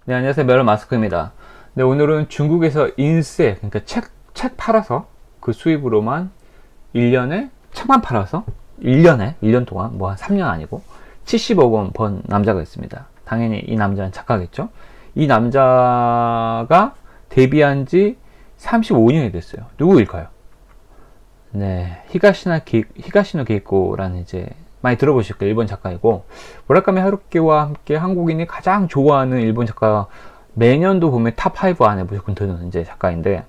네, 안녕하세요. 멜론 마스크입니다. 네, 오늘은 중국에서 인세, 그러니까 책 팔아서 그 수입으로만 1년에 책만 팔아서 1년 동안, 뭐 한 3년 아니고 70억 원 번 남자가 있습니다. 당연히 이 남자는 작가겠죠. 이 남자가 데뷔한 지 35년이 됐어요. 누구일까요? 네, 히가시노 게이코라는 이제 많이 들어보실 거예요. 일본 작가이고, 무라카미 하루키와 함께 한국인이 가장 좋아하는 일본 작가, 매년도 보면 탑5 안에 무조건 드는 이제 작가인데,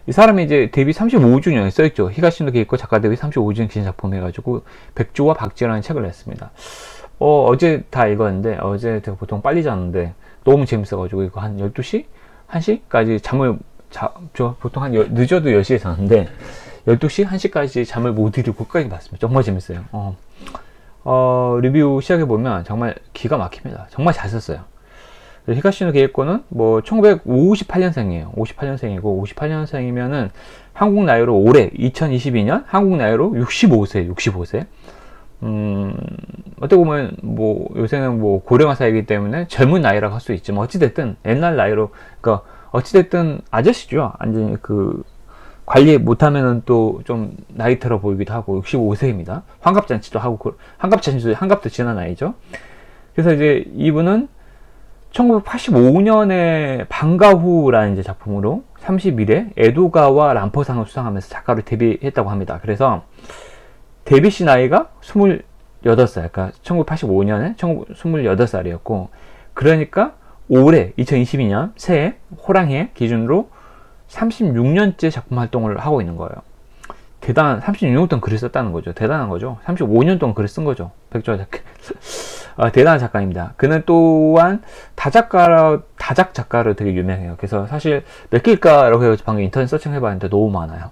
이 사람이 이제 데뷔 35주년에 써있죠. 히가시노 게이코 작가 데뷔 35주년 기념 작품 해가지고 백조와 박쥐라는 책을 냈습니다. 어제 다 읽었는데, 어제 제가 보통 빨리 잤는데 너무 재밌어가지고 이거 한 12시? 1시까지 저 보통 늦어도 10시에 자는데 12시? 1시까지 잠을 못 이루고 끝까지 봤습니다. 정말 재밌어요. 리뷰 시작해보면 정말 기가 막힙니다. 정말 잘 썼어요. 히가시노 게이코는 뭐 1958년생이에요. 58년생이고 58년생이면은 한국 나이로 올해 2022년 한국 나이로 65세. 어떻게 보면 뭐 요새는 뭐 고령화 사회이기 때문에 젊은 나이라고 할 수 있지만 어찌됐든 옛날 나이로, 그러니까 어찌됐든 아저씨죠. 완전히 그 관리 못하면은 또 좀 나이 들어 보이기도 하고 65세입니다. 환갑잔치도 하고, 환갑도 지난 나이죠. 그래서 이제 이분은 1985년에 방과후라는 이제 작품으로 31회 에도가와 람포상을 수상하면서 작가로 데뷔했다고 합니다. 그래서 데뷔 시 나이가 28살, 그러니까 1985년에 28살이었고, 그러니까 올해 2022년 새해 호랑해 기준으로 36년째 작품 활동을 하고 있는 거예요. 36년 동안 글을 썼다는 거죠. 대단한 거죠. 35년 동안 글을 쓴 거죠. 백조와 작가. 대단한 작가입니다. 그는 또한 다작 작가로 되게 유명해요. 그래서 사실 몇 개일까라고 해서 방금 인터넷 서칭 해봤는데 너무 많아요.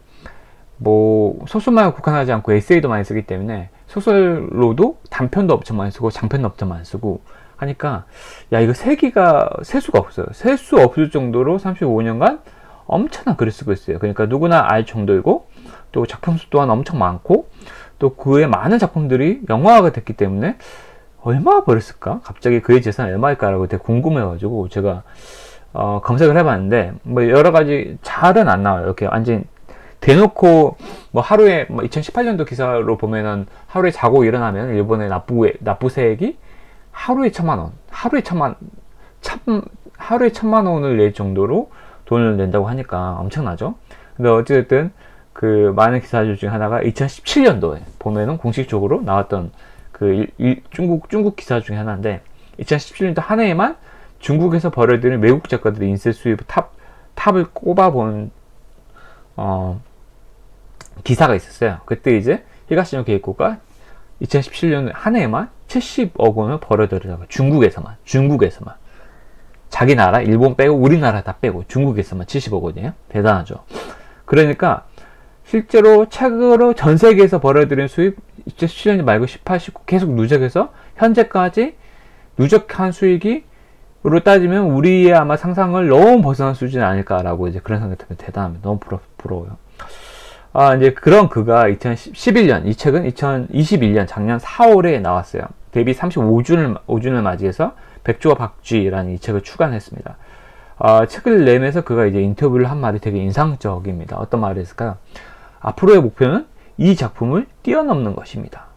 뭐 소설만 국한하지 않고 에세이도 많이 쓰기 때문에 소설로도 단편도 엄청 많이 쓰고 장편도 엄청 많이 쓰고 하니까, 야, 이거 세기가 셀 수가 없어요. 셀 수 없을 정도로 35년간 엄청난 글을 쓰고 있어요. 그러니까 누구나 알 정도이고, 또 작품 수 또한 엄청 많고, 또 그의 많은 작품들이 영화화가 됐기 때문에 얼마 벌었을까? 갑자기 그의 재산이 얼마일까라고 되게 궁금해가지고 제가 검색을 해봤는데, 뭐 여러 가지 잘은 안 나와요. 이렇게 완전 대놓고 뭐 하루에, 뭐 2018년도 기사로 보면은 하루에 자고 일어나면 일본의 납부세액이 하루에 1,000만 원, 하루에 1,000만 원을 낼 정도로 돈을 낸다고 하니까 엄청나죠. 근데 어쨌든 그 많은 기사들 중에 하나가 2017년도에 보면은 공식적으로 나왔던 그 중국 기사 중에 하나인데, 2017년도 한 해에만 중국에서 벌어들인 외국 작가들의 인쇄 수입 탑을 꼽아본 기사가 있었어요. 그때 이제 히가시노 게이코가 2017년 한 해에만 70억 원을 벌어들이다가 중국에서만 자기 나라 일본 빼고 우리나라 다 빼고 중국에서만 70억 원이에요. 대단하죠. 그러니까 실제로 책으로 전 세계에서 벌어들인 수입 2017년 말고 18, 19 계속 누적해서 현재까지 누적한 수익이 으로 따지면 우리의 아마 상상을 너무 벗어난 수준이 아닐까라고 이제 그런 생각이 들면 대단합니다. 너무 부러워요. 이제 그런 그가 2011년, 이 책은 2021년 작년 4월에 나왔어요. 데뷔 35주년을 맞이해서 백조와 박쥐라는 이 책을 출간했습니다. 책을 내면서 그가 이제 인터뷰를 한 말이 되게 인상적입니다. 어떤 말이 있을까요? 앞으로의 목표는 이 작품을 뛰어넘는 것입니다.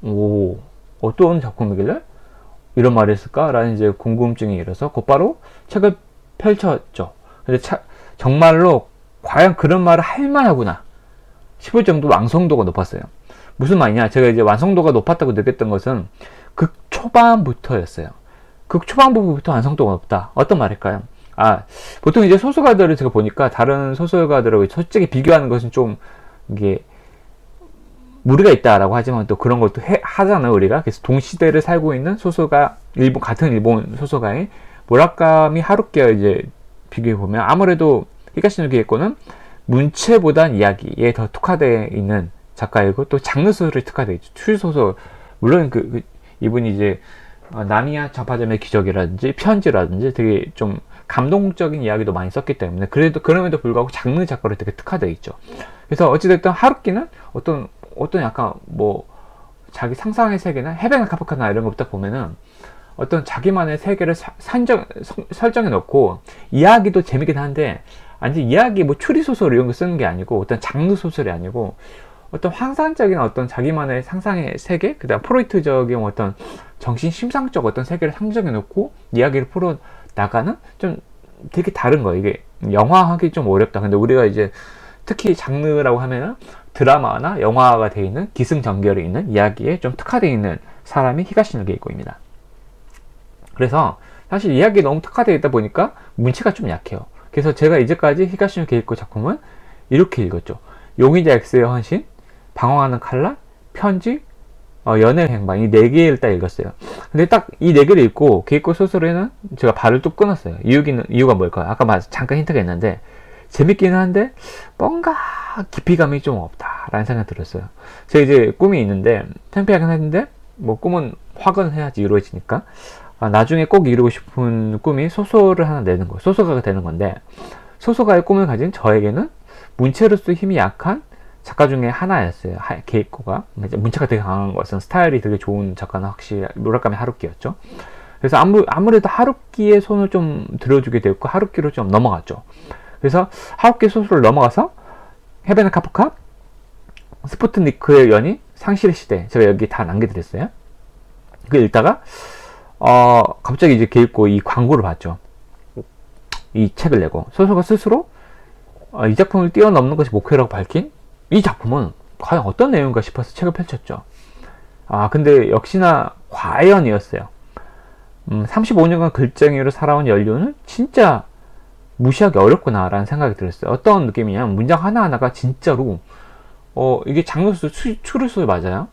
오, 어떤 작품이길래 이런 말을 했을까라는 이제 궁금증이 일어서 곧바로 책을 펼쳤죠. 근데 정말로 과연 그런 말을 할 만하구나 싶을 정도로 완성도가 높았어요. 무슨 말이냐? 제가 이제 완성도가 높았다고 느꼈던 것은 극 초반부터였어요. 극 초반부터 완성도가 높다. 어떤 말일까요? 보통 이제 소설가들을 제가 보니까 다른 소설가들하고 솔직히 비교하는 것은 좀 이게 무리가 있다라고 하지만 또 그런 것도 하잖아요, 우리가. 그래서 동시대를 살고 있는 소설가, 같은 일본 소설가의 무라카미 하루키와 이제 비교해보면 아무래도 히가시노 게이코는 문체보단 이야기에 더 특화되어 있는 작가이고, 또 장르 소설에 특화되어 있죠. 추리소설. 물론 이분이 이제 나미야 자파점의 기적이라든지 편지라든지 되게 좀 감동적인 이야기도 많이 썼기 때문에 그럼에도 불구하고 장르 작가로 되게 특화되어 있죠. 그래서 어찌됐든 하루키는 어떤 약간 뭐 자기 상상의 세계나 해변의 카프카나 이런 것부터 보면은 어떤 자기만의 세계를 설정해 놓고 이야기도 재밌긴 한데 아니 이야기 뭐 추리소설 이런 거 쓰는 게 아니고 어떤 장르 소설이 아니고 어떤 환상적인 어떤 자기만의 상상의 세계 그다음 프로이트적인 어떤 정신 심상적 어떤 세계를 상정해 놓고 이야기를 풀어 나가는 좀 되게 다른 거예요. 이게 영화하기 좀 어렵다. 근데 우리가 이제 특히 장르라고 하면은 드라마나 영화가 되어 있는 기승전결이 있는 이야기에 좀 특화되어 있는 사람이 히가시노 게이코입니다. 그래서 사실 이야기에 너무 특화되어 있다 보니까 문체가 좀 약해요. 그래서 제가 이제까지 히가시노 게이코 작품은 이렇게 읽었죠. 용의자 X의 헌신, 방황하는 칼날, 편지, 연애의 행방 이 4개를 딱 읽었어요. 근데 딱 이 4개를 읽고 게이코 소설에는 제가 발을 뚝 끊었어요. 이유가 뭘까요? 아까 잠깐 힌트가 있는데 재밌기는 한데 뭔가 깊이감이 좀 없다라는 생각이 들었어요. 제가 이제 꿈이 있는데 템페하긴 했는데 뭐 꿈은 확언해야지 이루어지니까 나중에 꼭 이루고 싶은 꿈이 소설을 하나 내는 거예요. 소설가가 되는 건데 소설가의 꿈을 가진 저에게는 문체로서 힘이 약한 작가 중에 하나였어요. 게이코가. 문체가 되게 강한 것은 스타일이 되게 좋은 작가는 확실히 무라카미 하루키였죠. 그래서 아무래도 하루키의 손을 좀 들어주게 되었고 하루키로 좀 넘어갔죠. 그래서 하루키 소설을 넘어가서 헤베나 카프카, 스푸트니크의 연인, 상실의 시대 제가 여기 다 남겨드렸어요. 그 읽다가 갑자기 이제 게이코 이 광고를 봤죠. 이 책을 내고 소설가 스스로 이 작품을 뛰어넘는 것이 목표라고 밝힌 이 작품은 과연 어떤 내용인가 싶어서 책을 펼쳤죠. 근데 역시나 과연이었어요. 35년간 글쟁이로 살아온 연륜을 진짜 무시하기 어렵구나 라는 생각이 들었어요. 어떤 느낌이냐면 문장 하나하나가 진짜로 이게 장르소설 추리소설 맞아요.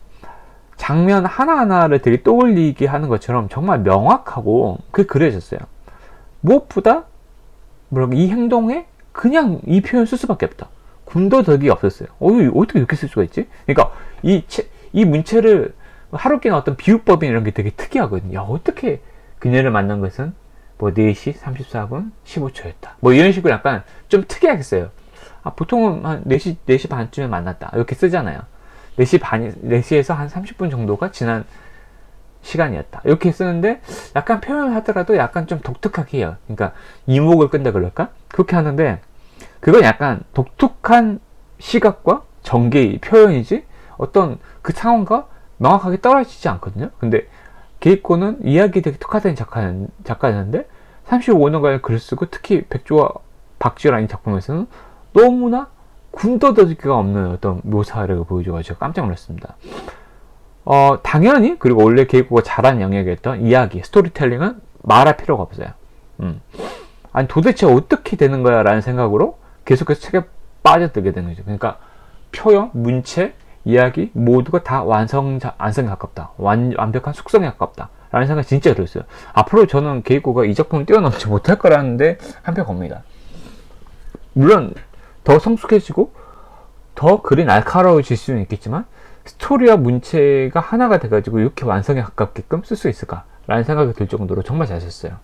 장면 하나하나를 되게 떠올리게 하는 것처럼 정말 명확하고 그게 그려졌어요. 무엇보다 이 행동에 그냥 이 표현 쓸 수밖에 없다. 군더더기 없었어요. 어떻게 이렇게 쓸 수가 있지? 그러니까 이 문체를 하루키는 어떤 비유법이 이런 게 되게 특이하거든요. 어떻게 그녀를 만난 것은 뭐 4시 34분 15초였다. 뭐 이런 식으로 약간 좀 특이하게 써요. 보통은 한 4시 반쯤에 만났다. 이렇게 쓰잖아요. 4시에서 한 30분 정도가 지난 시간이었다. 이렇게 쓰는데 약간 표현을 하더라도 약간 좀 독특하게 해요. 그러니까 이목을 끈다 그럴까? 그렇게 하는데 그건 약간 독특한 시각과 전개의 표현이지 어떤 그 상황과 명확하게 떨어지지 않거든요. 근데 게이코는 이야기 되게 특화된 작가였는데 35년간 글을 쓰고 특히 백조와 박쥐라는 작품에서는 너무나 군더더기가 없는 어떤 묘사를 보여줘가지고 깜짝 놀랐습니다. 당연히 그리고 원래 게이코가 잘하는 영역이었던 이야기, 스토리텔링은 말할 필요가 없어요. 아니 도대체 어떻게 되는 거야 라는 생각으로 계속해서 책에 빠져들게 되는 거죠. 그러니까 표현, 문체, 이야기 모두가 다 완성에 가깝다. 완벽한 숙성에 가깝다. 라는 생각이 진짜 들었어요. 앞으로 저는 게이코가 이 작품을 뛰어넘지 못할 거라는데 한표 겁니다. 물론 더 성숙해지고 더 글이 날카로워질 수는 있겠지만 스토리와 문체가 하나가 돼가지고 이렇게 완성에 가깝게끔 쓸 수 있을까? 라는 생각이 들 정도로 정말 잘 썼어요.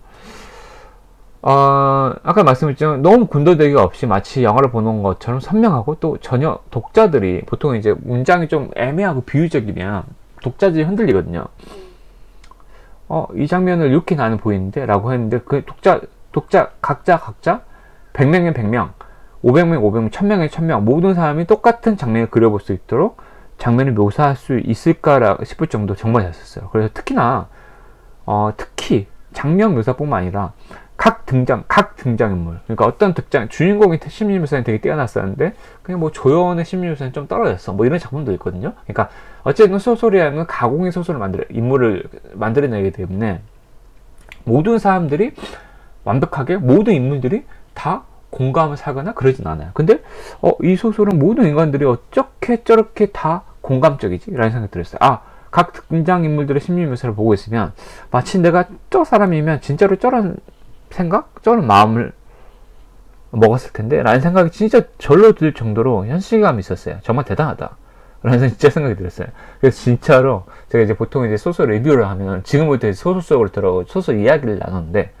아까 말씀드렸지만 너무 군더더기가 없이 마치 영화를 보는 것처럼 선명하고 또 전혀 독자들이 보통 이제 문장이 좀 애매하고 비유적이면 독자들이 흔들리거든요. 이 장면을 이렇게 나는 보이는데 라고 했는데 그 독자 각자 100명이면 100명 500명 500명 1000명이면 1000명 모든 사람이 똑같은 장면을 그려볼 수 있도록 장면을 묘사할 수 있을까 싶을 정도 정말 잘 썼어요. 그래서 특히나 특히 장면 묘사뿐만 아니라 각 등장인물 그러니까 어떤 주인공의 심리 묘사는 되게 뛰어났었는데 그냥 뭐 조연의 심리 묘사는 좀 떨어졌어 뭐 이런 작품도 있거든요. 그러니까 어쨌든 소설이라는 가공의 소설을 인물을 만들어내기 때문에 모든 사람들이 완벽하게 모든 인물들이 다 공감을 사거나 그러진 않아요. 근데 이 소설은 모든 인간들이 어떻게 저렇게 다 공감적이지? 라는 생각이 들었어요. 각 등장인물들의 심리 묘사를 보고 있으면 마치 내가 저 사람이면 진짜로 저런 생각? 저런 마음을 먹었을 텐데 라는 생각이 진짜 절로 들 정도로 현실감이 있었어요. 정말 대단하다 라는 진짜 생각이 들었어요. 그래서 진짜로 제가 이제 보통 이제 소설 리뷰를 하면 지금부터 소설 속으로 들어가고 소설 이야기를 나누는데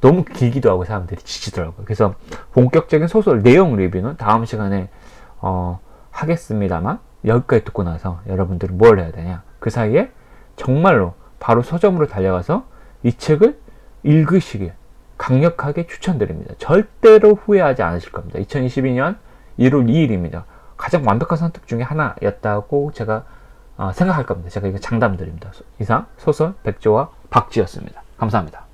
너무 길기도 하고 사람들이 지치더라고요. 그래서 본격적인 소설 내용 리뷰는 다음 시간에 하겠습니다만 여기까지 듣고 나서 여러분들은 뭘 해야 되냐, 그 사이에 정말로 바로 서점으로 달려가서 이 책을 읽으시길 강력하게 추천드립니다. 절대로 후회하지 않으실 겁니다. 2022년 1월 2일입니다. 가장 완벽한 선택 중에 하나였다고 제가 생각할 겁니다. 제가 이거 장담드립니다. 이상 소설 백조와 박쥐였습니다. 감사합니다.